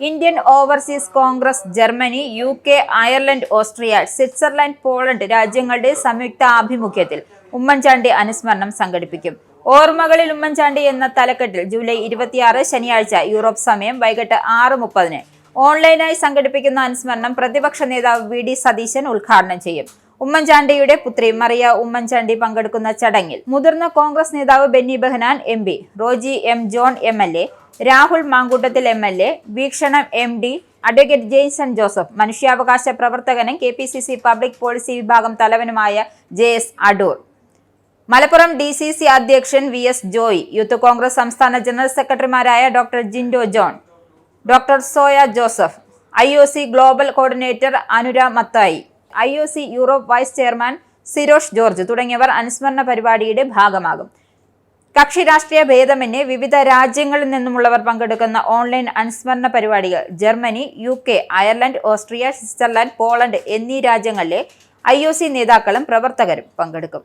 Indian overseas Congress Germany, UK, Ireland, Austria, Switzerland, Poland രാജ്യങ്ങളുടെ സംയുക്ത ആഭിമുഖ്യത്തിൽ ഉമ്മൻചാണ്ടി അനുസ്മരണം സംഘടിപ്പിക്കും. ഓർമ്മകളിൽ ഉമ്മൻചാണ്ടി എന്ന തലക്കെട്ടിൽ ജൂലൈ 26 ശനിയാഴ്ച യൂറോപ്പ് സമയം വൈകിട്ട് 6:30 ഓൺലൈനായി സംഘടിപ്പിക്കുന്ന അനുസ്മരണം പ്രതിപക്ഷ നേതാവ് VD സതീശൻ ഉദ്ഘാടനം ചെയ്യും. ഉമ്മൻചാണ്ടിയുടെ പുത്രി മറിയ ഉമ്മൻചാണ്ടി പങ്കെടുക്കുന്ന ചടങ്ങിൽ മുതിർന്ന കോൺഗ്രസ് നേതാവ് Benny Behanan MP, Roji M. John MLA, Rahul Mamkootathil MLA, Veekshanam MD, advocate Jaison Joseph, മനുഷ്യാവകാശ പ്രവർത്തകനും KPCC പബ്ലിക് പോളിസി വിഭാഗം തലവനുമായ JS അടൂർ, മലപ്പുറം DCC അധ്യക്ഷൻ VS ജോയി, യൂത്ത് കോൺഗ്രസ് സംസ്ഥാന ജനറൽ സെക്രട്ടറിമാരായ doctor Jindo John, doctor Soya Joseph, IOC global coordinator Anura Mathai, IOC Europe vice chairman Sirosh George തുടങ്ങിയവർ അനുസ്മരണ പരിപാടിയുടെ ഭാഗമാകും. കക്ഷി രാഷ്ട്രീയ ഭേദമന്യേ വിവിധ രാജ്യങ്ങളിൽ നിന്നുമുള്ളവർ പങ്കെടുക്കുന്ന ഓൺലൈൻ അനുസ്മരണ പരിപാടികൾ Germany, UK, Ireland, Austria, Switzerland, Poland എന്നീ രാജ്യങ്ങളിലെ IOC നേതാക്കളും പ്രവർത്തകരും പങ്കെടുക്കും.